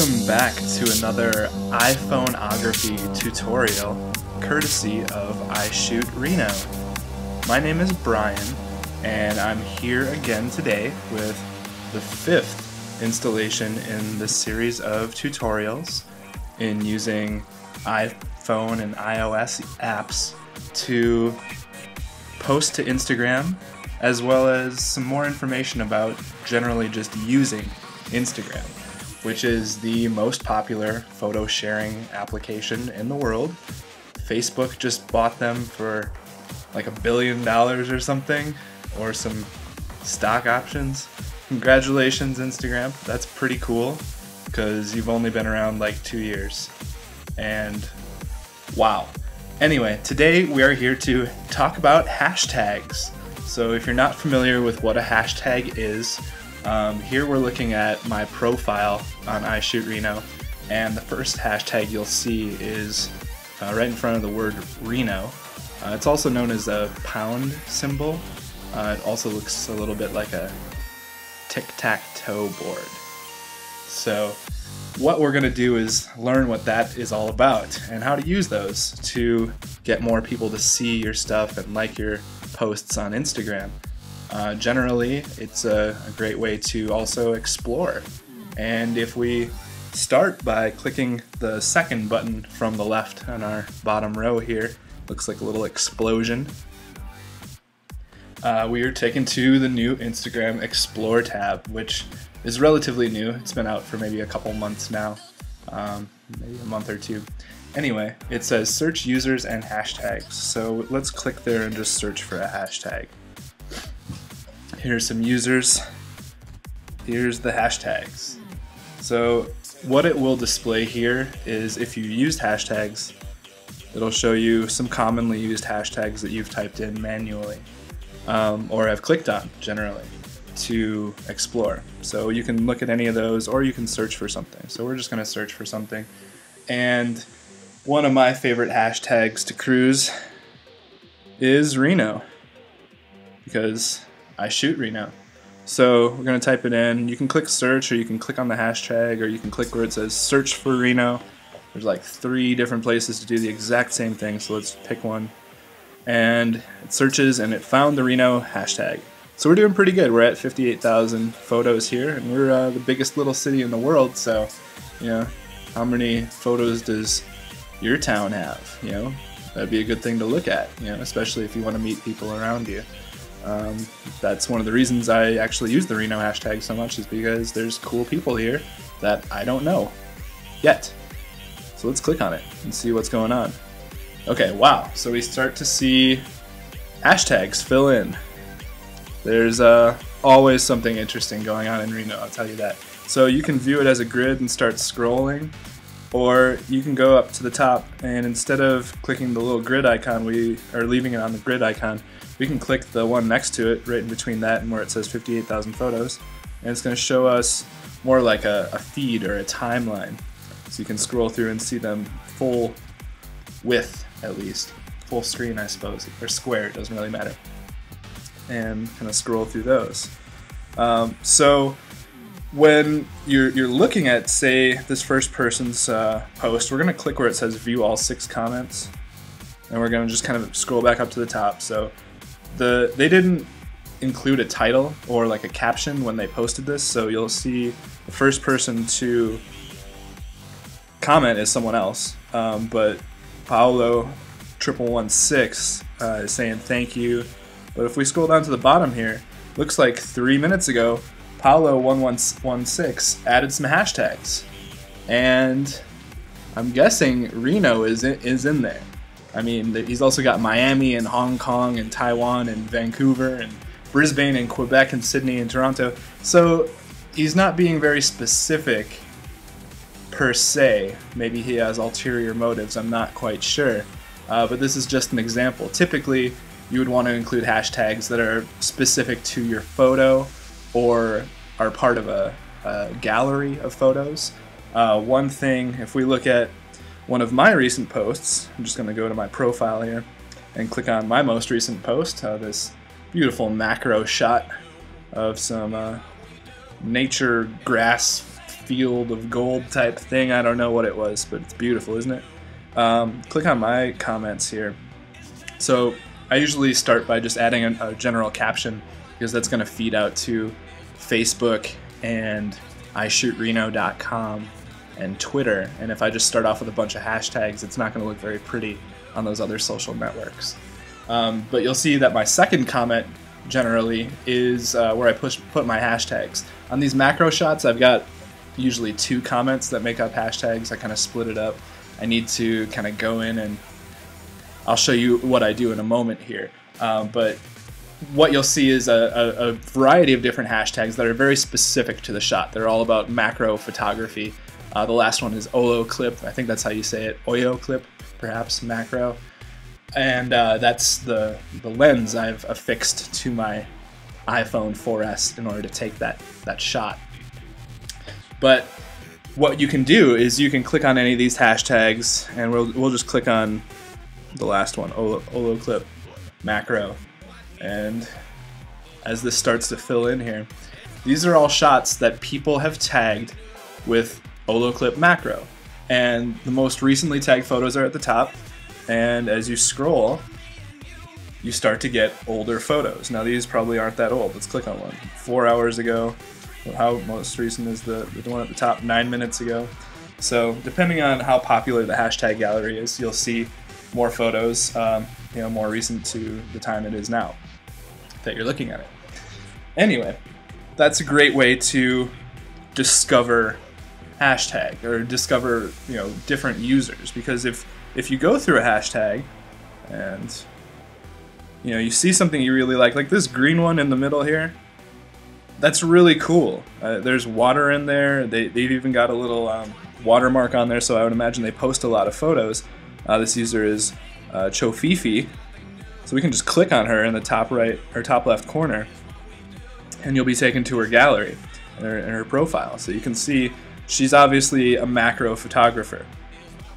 Welcome back to another iPhoneography tutorial courtesy of iShootReno. My name is Brian and I'm here again today with the fifth installation in this series of tutorials in using iPhone and iOS apps to post to Instagram, as well as some more information about generally just using Instagram, which is the most popular photo sharing application in the world. Facebook just bought them for like $1 billion or something, or some stock options. Congratulations, Instagram. That's pretty cool, because you've only been around like 2 years. And wow. Anyway, today we are here to talk about hashtags. So if you're not familiar with what a hashtag is, here we're looking at my profile on iShootReno, and the first hashtag you'll see is right in front of the word Reno. It's also known as a pound symbol. It also looks a little bit like a tic-tac-toe board. So what we're going to do is learn what that is all about and how to use those to get more people to see your stuff and like your posts on Instagram. Generally, it's a great way to also explore. And if we start by clicking the second button from the left on our bottom row here, looks like a little explosion, we are taken to the new Instagram Explore tab, which is relatively new. It's been out for maybe a couple months now, maybe a month or two. Anyway, it says search users and hashtags. So let's click there and just search for a hashtag. Here's some users. Here's the hashtags. So what it will display here is if you used hashtags, it'll show you some commonly used hashtags that you've typed in manually, or have clicked on generally to explore. So you can look at any of those, or you can search for something. So we're just going to search for something. And one of my favorite hashtags to cruise is Reno, because I shoot Reno. So we're going to type it in. You can click search, or you can click on the hashtag, or you can click where it says search for Reno. There's like 3 different places to do the exact same thing, so let's pick one. And it searches and it found the Reno hashtag. So we're doing pretty good. We're at 58,000 photos here, and we're the biggest little city in the world, so you know, how many photos does your town have? You know, that'd be a good thing to look at, you know, especially if you want to meet people around you. That's one of the reasons I actually use the Reno hashtag so much, is because there's cool people here that I don't know yet. So let's click on it and see what's going on. Okay, wow, so we start to see hashtags fill in. There's always something interesting going on in Reno, I'll tell you that. So you can view it as a grid and start scrolling, or you can go up to the top, and instead of clicking the little grid icon, or leaving it on the grid icon, we can click the one next to it, right in between that and where it says 58,000 photos, and it's going to show us more like a feed or a timeline. So you can scroll through and see them full width, at least. Full screen, I suppose, or square, it doesn't really matter. And kind of scroll through those. So when you're looking at, say, this first person's post, we're going to click where it says view all 6 comments, and we're going to just kind of scroll back up to the top. So they didn't include a title or like a caption when they posted this, so you'll see the first person to comment is someone else, but Paolo 1116 is saying thank you. But if we scroll down to the bottom here, looks like 3 minutes ago, Paolo 1116 added some hashtags, and I'm guessing Reno is in there. I mean, he's also got Miami and Hong Kong and Taiwan and Vancouver and Brisbane and Quebec and Sydney and Toronto. So he's not being very specific per se. Maybe he has ulterior motives, I'm not quite sure. But this is just an example. Typically, you would want to include hashtags that are specific to your photo or are part of a gallery of photos. One thing, if we look at one of my recent posts, I'm just going to go to my profile here and click on my most recent post, this beautiful macro shot of some nature grass field of gold type thing. I don't know what it was, but it's beautiful, isn't it? Click on my comments here. So I usually start by just adding a general caption, because that's going to feed out to Facebook and iShootReno.com and Twitter. And if I just start off with a bunch of hashtags, it's not going to look very pretty on those other social networks. But you'll see that my second comment generally is where I put my hashtags. On these macro shots, I've got usually 2 comments that make up hashtags. I kind of split it up. I need to kind of go in, and I'll show you what I do in a moment here. But what you'll see is a variety of different hashtags that are very specific to the shot. They're all about macro photography. The last one is Olo clip. I think that's how you say it. Oyo clip, perhaps, macro. And that's the lens I've affixed to my iPhone 4S in order to take that shot. But what you can do is you can click on any of these hashtags, and we'll just click on the last one, Olo clip macro. And as this starts to fill in here, these are all shots that people have tagged with Olo clip macro. And the most recently tagged photos are at the top. And as you scroll, you start to get older photos. Now these probably aren't that old. Let's click on one. 4 hours ago. How most recent is the one at the top? 9 minutes ago. So depending on how popular the hashtag gallery is, you'll see more photos, more recent to the time it is now that you're looking at it. Anyway, that's a great way to discover hashtag, or discover different users, because if you go through a hashtag and you see something you really like this green one in the middle here, that's really cool. There's water in there. They've even got a little watermark on there, so I would imagine they post a lot of photos. This user is Chofifi, so we can just click on her in the top right or top left corner, and you'll be taken to her gallery and her profile. So you can see she's obviously a macro photographer,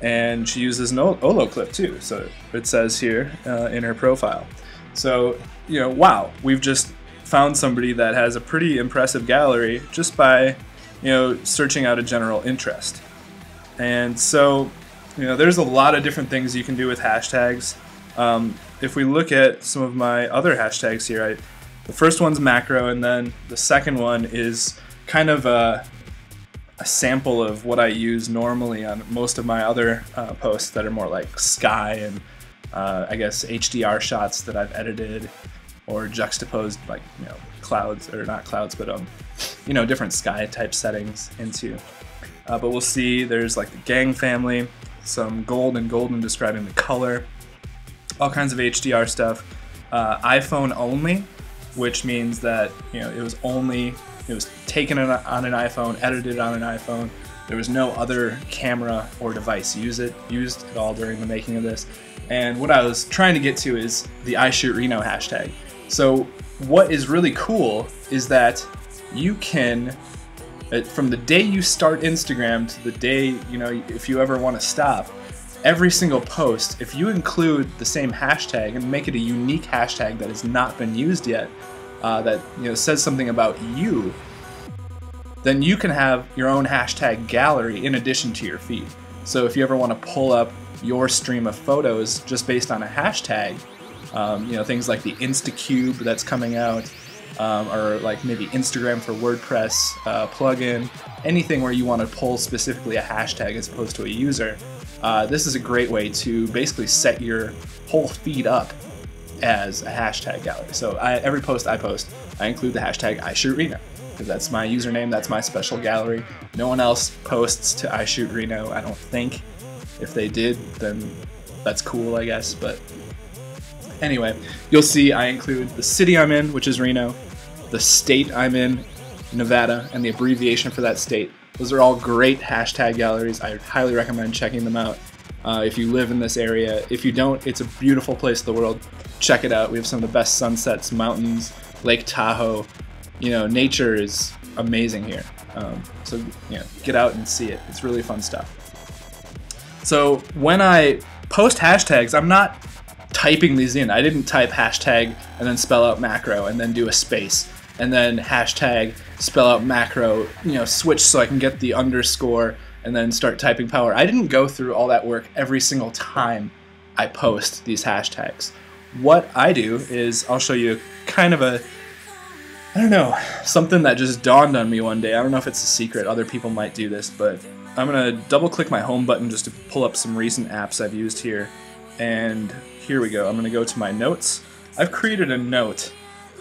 and she uses an Olo clip too. So it says here in her profile. So wow, we've just found somebody that has a pretty impressive gallery just by searching out a general interest. And so there's a lot of different things you can do with hashtags. If we look at some of my other hashtags here, the first one's macro, and then the second one is kind of a sample of what I use normally on most of my other posts that are more like sky and I guess HDR shots that I've edited or juxtaposed, like clouds, or not clouds, but different sky type settings into. But we'll see there's like the gang family, some gold and golden describing the color, all kinds of HDR stuff. iPhone only, which means that it was taken on an iPhone, edited on an iPhone. There was no other camera or device used at all during the making of this. And what I was trying to get to is the iShootReno hashtag. So what is really cool is that you can, from the day you start Instagram to the day, if you ever want to stop, every single post, if you include the same hashtag and make it a unique hashtag that has not been used yet, that says something about you, then you can have your own hashtag gallery in addition to your feed. So if you ever want to pull up your stream of photos just based on a hashtag, things like the InstaCube that's coming out, or like maybe Instagram for WordPress plugin, anything where you want to pull specifically a hashtag as opposed to a user, this is a great way to basically set your whole feed up as a hashtag gallery. So every post I post, I include the hashtag iShootReno, because that's my username, that's my special gallery. No one else posts to iShootReno, I don't think. If they did, then that's cool, I guess. But anyway, you'll see I include the city I'm in, which is Reno, the state I'm in, Nevada, and the abbreviation for that state. Those are all great hashtag galleries. I highly recommend checking them out if you live in this area. If you don't, it's a beautiful place in the world. Check it out. We have some of the best sunsets, mountains, Lake Tahoe. Nature is amazing here. So get out and see it. It's really fun stuff. So when I post hashtags, I'm not typing these in. I didn't type hashtag and then spell out macro and then do a space. and then hashtag, spell out macro, switch so I can get the underscore, and then start typing power. I didn't go through all that work every single time I post these hashtags. What I do is I'll show you kind of I don't know, something that just dawned on me one day. I don't know if it's a secret, other people might do this, but I'm going to double click my home button just to pull up some recent apps I've used here. And here we go. I'm going to go to my notes. I've created a note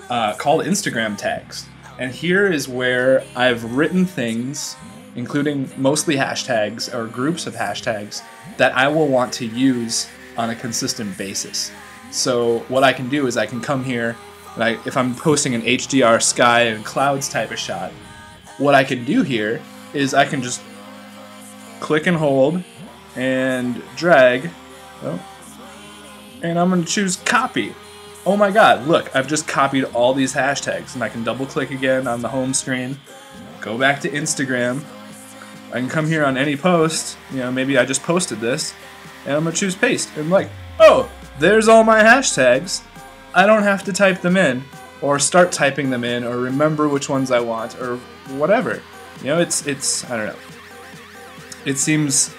called Instagram tags. And here is where I've written things, including mostly hashtags or groups of hashtags, that I will want to use on a consistent basis. So what I can do is I can come here, if I'm posting an HDR sky and clouds type of shot, what I can do here is I can just click and hold and drag, and I'm going to choose copy. Oh my god, look, I've just copied all these hashtags, and I can double click again on the home screen, go back to Instagram, I can come here on any post, maybe I just posted this, and I'm going to choose paste, and oh, there's all my hashtags. I don't have to type them in, or start typing them in, or remember which ones I want, or whatever. It's I don't know. It seems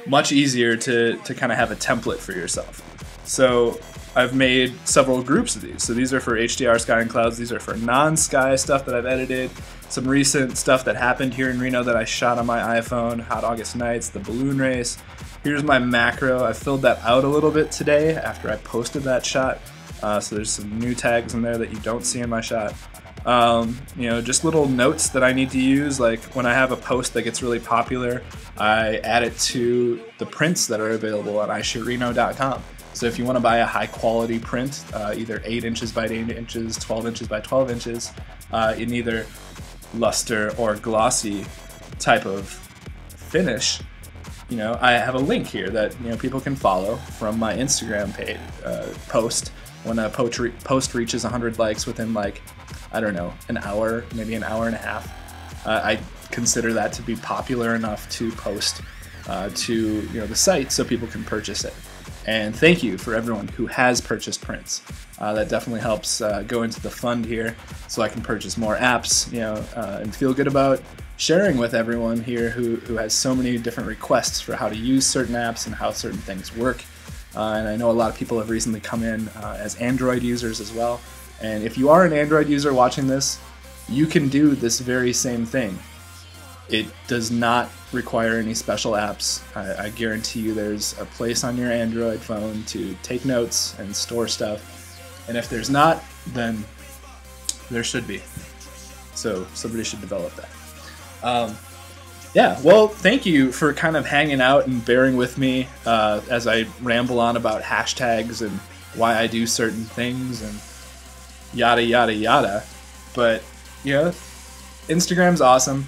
much easier to kind of have a template for yourself. So I've made several groups of these. So these are for HDR sky and clouds. These are for non-sky stuff that I've edited. Some recent stuff that happened here in Reno that I shot on my iPhone, Hot August Nights, the balloon race. Here's my macro. I filled that out a little bit today after I posted that shot. So there's some new tags in there that you don't see in my shot. Just little notes that I need to use, like when I have a post that gets really popular, I add it to the prints that are available on iShootReno.com. So if you want to buy a high quality print, either 8 inches by 8 inches, 12 inches by 12 inches, in either luster or glossy type of finish, I have a link here that people can follow from my Instagram page post. When a post reaches 100 likes within I don't know, an hour, maybe an hour and a half, I consider that to be popular enough to post to the site so people can purchase it. And thank you for everyone who has purchased prints. That definitely helps go into the fund here, so I can purchase more apps, and feel good about sharing with everyone here who has so many different requests for how to use certain apps and how certain things work. And I know a lot of people have recently come in as Android users as well. And if you are an Android user watching this, you can do this very same thing. It does not require any special apps. I guarantee you there's a place on your Android phone to take notes and store stuff. And if there's not, then there should be. So somebody should develop that. Yeah, well, thank you for kind of hanging out and bearing with me as I ramble on about hashtags and why I do certain things and yada, yada, yada. But, Instagram's awesome.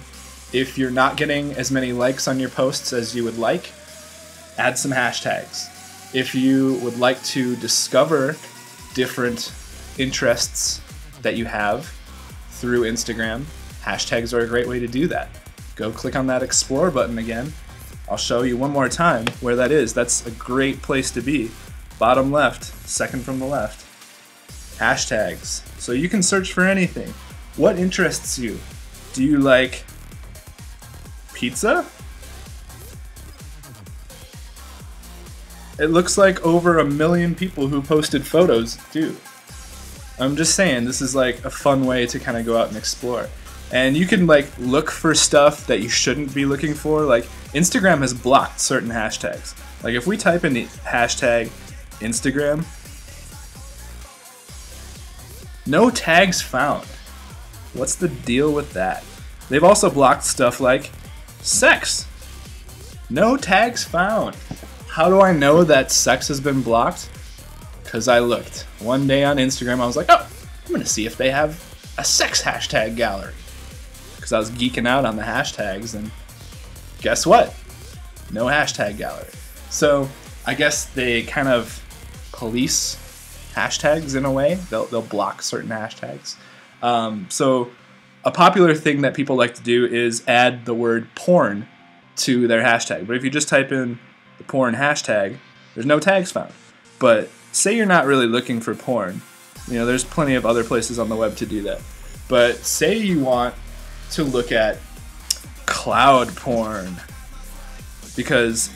If you're not getting as many likes on your posts as you would like, add some hashtags. If you would like to discover different interests that you have through Instagram, hashtags are a great way to do that. Go click on that Explore button again. I'll show you one more time where that is. That's a great place to be. Bottom left, second from the left. Hashtags. So you can search for anything. What interests you? Do you like pizza? It looks like over 1 million people who posted photos do. I'm just saying, this is like a fun way to kind of go out and explore. And you can look for stuff that you shouldn't be looking for. Instagram has blocked certain hashtags. If we type in the hashtag Instagram, no tags found. What's the deal with that? They've also blocked stuff like sex. No tags found. How do I know that sex has been blocked? Because I looked. One day on Instagram, I was like, oh, I'm going to see if they have a sex hashtag gallery. Because I was geeking out on the hashtags, and guess what? No hashtag gallery. So I guess they kind of police hashtags in a way. They'll block certain hashtags. So a popular thing that people like to do is add the word porn to their hashtag. But if you just type in the porn hashtag, there's no tags found. But say you're not really looking for porn. There's plenty of other places on the web to do that. But say you want to look at cloud porn, because,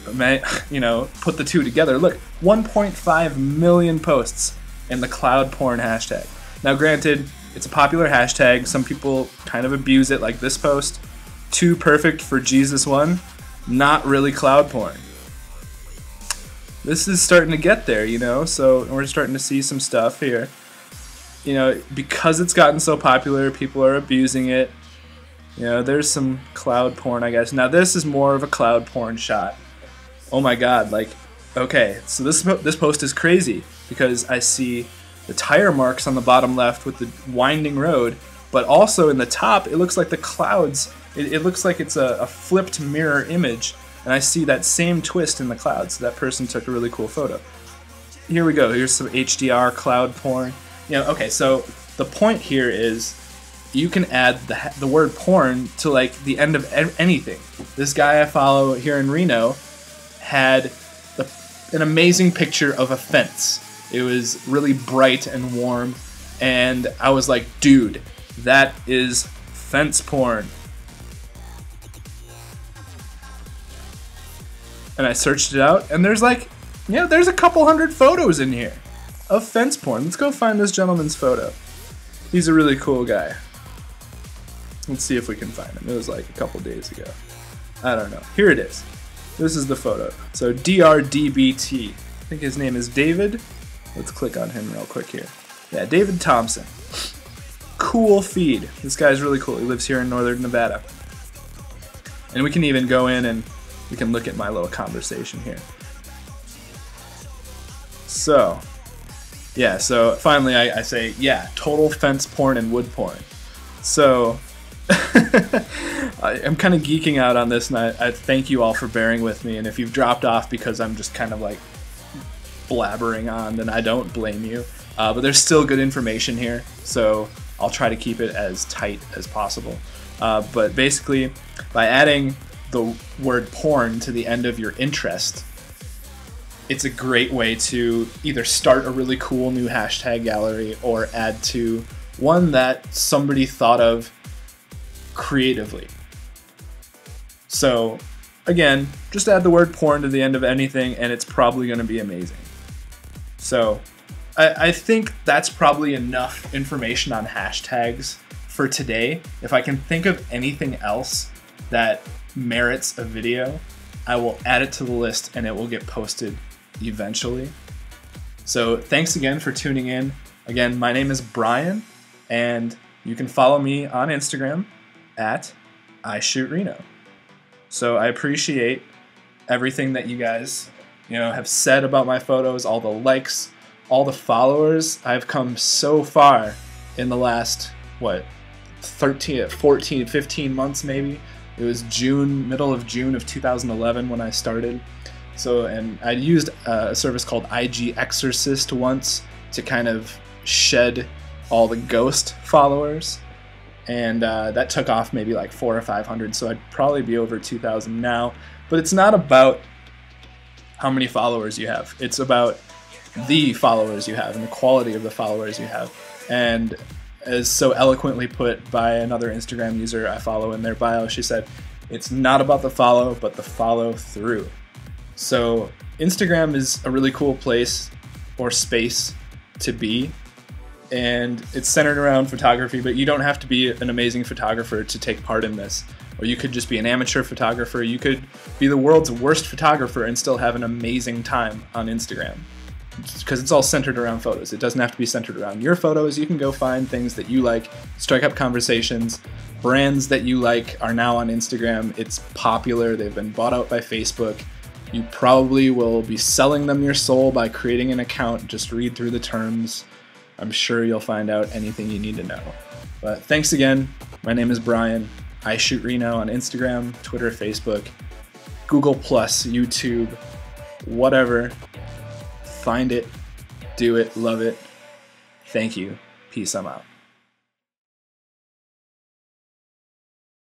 you know, put the two together. Look, 1.5 million posts in the cloud porn hashtag. Now granted, it's a popular hashtag. Some people kind of abuse it, like this post. Too perfect for Jesus one. Not really cloud porn. This is starting to get there, you know, so we're starting to see some stuff here. You know, because it's gotten so popular, people are abusing it. You know, there's some cloud porn, I guess. Now this is more of a cloud porn shot. Oh my god, like, okay, so this post is crazy because I see the tire marks on the bottom left with the winding road, but also in the top it looks like the clouds, it looks like it's a flipped mirror image, and I see that same twist in the clouds. So that person took a really cool photo. Here we go, here's some HDR cloud porn. You know, okay, so the point here is you can add the word porn to like the end of anything. This guy I follow here in Reno had an amazing picture of a fence. It was really bright and warm, and I was like, dude, that is fence porn. And I searched it out, and there's like, you know, there's a couple hundred photos in here of fence porn. Let's go find this gentleman's photo. He's a really cool guy. Let's see if we can find him. It was like a couple days ago. I don't know. Here it is. This is the photo. So DRDBT. I think his name is David. Let's click on him real quick here. Yeah, David Thompson. Cool feed. This guy's really cool. He lives here in northern Nevada. And we can even go in and we can look at my little conversation here. So, yeah, so finally I say, yeah, total fence porn and wood porn. So, I'm kind of geeking out on this, and I thank you all for bearing with me. And if you've dropped off because I'm just kind of like blabbering on, then I don't blame you. But there's still good information here, so I'll try to keep it as tight as possible. But basically, by adding the word porn to the end of your interest, it's a great way to either start a really cool new hashtag gallery or add to one that somebody thought of creatively. So again, just add the word porn to the end of anything and it's probably going to be amazing. So I think that's probably enough information on hashtags for today. If I can think of anything else that merits a video, I will add it to the list and it will get posted eventually. So thanks again for tuning in. Again, my name is Brian, and you can follow me on Instagram at iShootReno. So I appreciate everything that you guys, you know, have said about my photos, all the likes, all the followers. I've come so far in the last, what, 13, 14, 15 months maybe. It was June, middle of June of 2011 when I started. So, and I used a service called IG Exorcist once to kind of shed all the ghost followers, and that took off maybe like 400 or 500, so I'd probably be over 2,000 now. But it's not about how many followers you have, it's about the followers you have and the quality of the followers you have. And as so eloquently put by another Instagram user I follow in their bio, she said, it's not about the follow, but the follow through. So Instagram is a really cool place or space to be, and it's centered around photography, but you don't have to be an amazing photographer to take part in this. Or you could just be an amateur photographer. You could be the world's worst photographer and still have an amazing time on Instagram, because it's all centered around photos. It doesn't have to be centered around your photos. You can go find things that you like, strike up conversations. Brands that you like are now on Instagram. It's popular. They've been bought out by Facebook. You probably will be selling them your soul by creating an account. Just read through the terms. I'm sure you'll find out anything you need to know. But thanks again. My name is Brian. I shoot Reno on Instagram, Twitter, Facebook, Google+, YouTube, whatever. Find it, do it, love it. Thank you. Peace, I'm out.